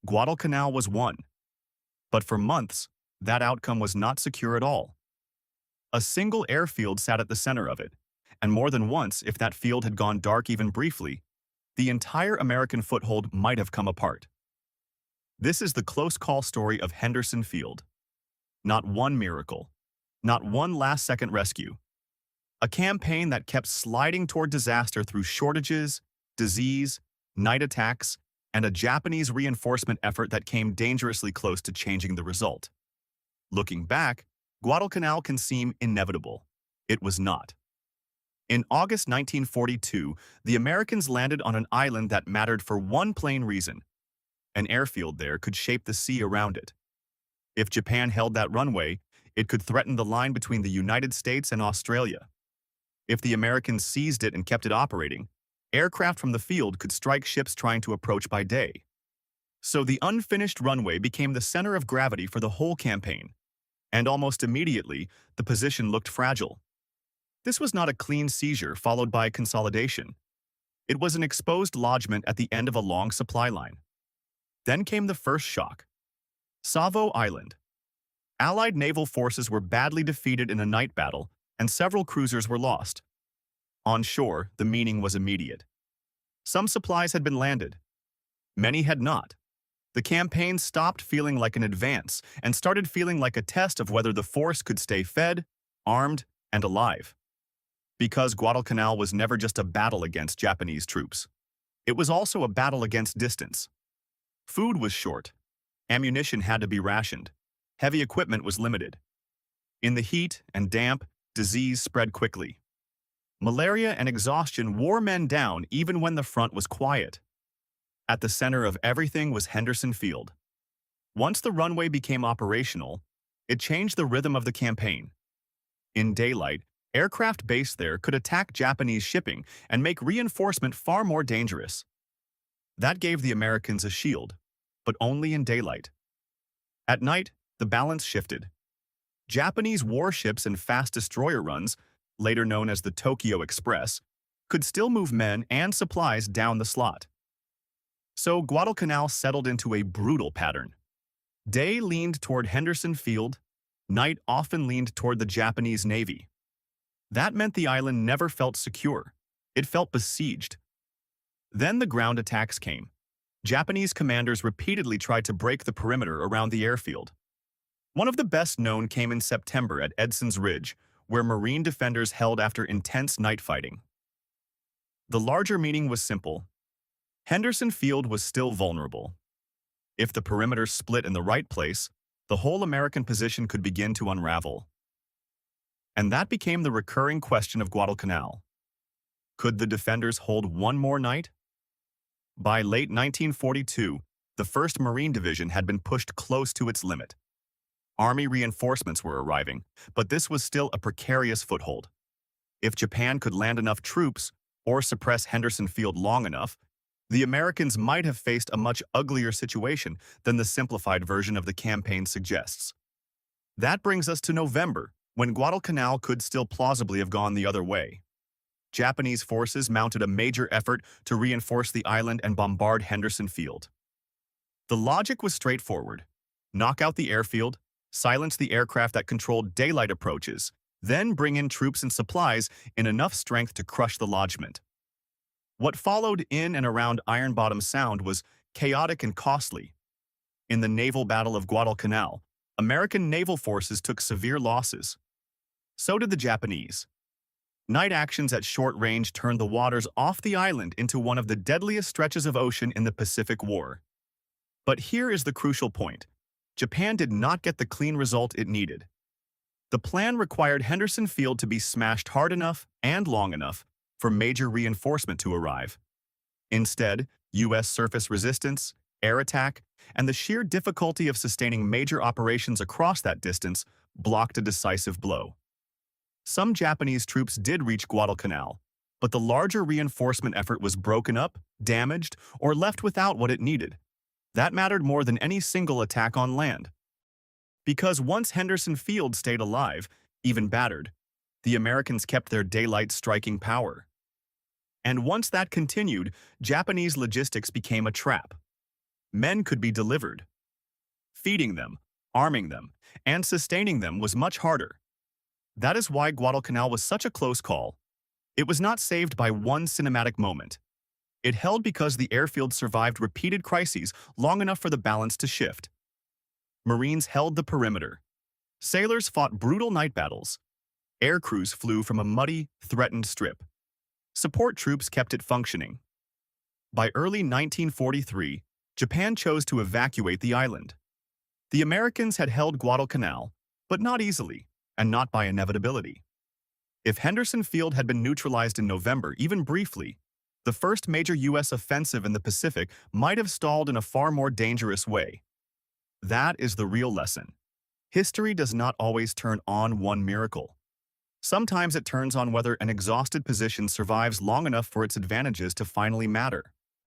Guadalcanal was won. But for months, that outcome was not secure at all. A single airfield sat at the center of it, and more than once, if that field had gone dark even briefly, the entire American foothold might have come apart. This is the close call story of Henderson Field. Not one miracle, not one last-second rescue. A campaign that kept sliding toward disaster through shortages, disease, night attacks, and a Japanese reinforcement effort that came dangerously close to changing the result. Looking back, Guadalcanal can seem inevitable. It was not. In August 1942, the Americans landed on an island that mattered for one plain reason. An airfield there could shape the sea around it. If Japan held that runway, it could threaten the line between the United States and Australia. If the Americans seized it and kept it operating, aircraft from the field could strike ships trying to approach by day. So the unfinished runway became the center of gravity for the whole campaign. And almost immediately, the position looked fragile. This was not a clean seizure followed by consolidation. It was an exposed lodgment at the end of a long supply line. Then came the first shock. Savo Island. Allied naval forces were badly defeated in a night battle, and several cruisers were lost. On shore, the meaning was immediate. Some supplies had been landed. Many had not. The campaign stopped feeling like an advance and started feeling like a test of whether the force could stay fed, armed, and alive. Because Guadalcanal was never just a battle against Japanese troops. It was also a battle against distance. Food was short. Ammunition had to be rationed. Heavy equipment was limited. In the heat and damp, disease spread quickly. Malaria and exhaustion wore men down even when the front was quiet. At the center of everything was Henderson Field. Once the runway became operational, it changed the rhythm of the campaign. In daylight, aircraft based there could attack Japanese shipping and make reinforcement far more dangerous. That gave the Americans a shield, but only in daylight. At night, the balance shifted. Japanese warships and fast destroyer runs, later known as the Tokyo Express, could still move men and supplies down the slot. So Guadalcanal settled into a brutal pattern. Day leaned toward Henderson Field, night often leaned toward the Japanese Navy. That meant the island never felt secure. It felt besieged. Then the ground attacks came. Japanese commanders repeatedly tried to break the perimeter around the airfield. One of the best known came in September at EDSON'S Ridge, where Marine defenders held after intense night fighting. The larger meaning was simple. Henderson Field was still vulnerable. If the perimeter split in the right place, the whole American position could begin to unravel. And that became the recurring question of Guadalcanal. Could the defenders hold one more night? By late 1942, the 1st Marine Division had been pushed close to its limit. Army reinforcements were arriving, but this was still a precarious foothold. If Japan could land enough troops or suppress Henderson Field long enough, the Americans might have faced a much uglier situation than the simplified version of the campaign suggests. That brings us to November, when Guadalcanal could still plausibly have gone the other way. Japanese forces mounted a major effort to reinforce the island and bombard Henderson Field. The logic was straightforward. Knock out the airfield, silence the aircraft that controlled daylight approaches, then bring in troops and supplies in enough strength to crush the lodgment. What followed in and around Iron Bottom Sound was chaotic and costly. In the naval battle of Guadalcanal, American naval forces took severe losses. So did the Japanese. Night actions at short range turned the waters off the island into one of the deadliest stretches of ocean in the Pacific War. But here is the crucial point. Japan did not get the clean result it needed. The plan required Henderson Field to be smashed hard enough and long enough for major reinforcement to arrive. Instead, U.S. surface resistance, air attack, and the sheer difficulty of sustaining major operations across that distance blocked a decisive blow. Some Japanese troops did reach Guadalcanal, but the larger reinforcement effort was broken up, damaged, or left without what it needed. That mattered more than any single attack on land. Because once Henderson Field stayed alive, even battered, the Americans kept their daylight striking power. And once that continued, Japanese logistics became a trap. men could be delivered. Feeding them, arming them, and sustaining them was much harder. That is why Guadalcanal was such a close call. It was not saved by one cinematic moment. It held because the airfield survived repeated crises long enough for the balance to shift. Marines held the perimeter. Sailors fought brutal night battles. Air crews flew from a muddy, threatened strip. Support troops kept it functioning. By early 1943, Japan chose to evacuate the island. The Americans had held Guadalcanal, but not easily, and not by inevitability. If Henderson Field had been neutralized in November, even briefly, the first major U.S. offensive in the Pacific might have stalled in a far more dangerous way. That is the real lesson. History does not always turn on one miracle. Sometimes it turns on whether an exhausted position survives long enough for its advantages to finally matter.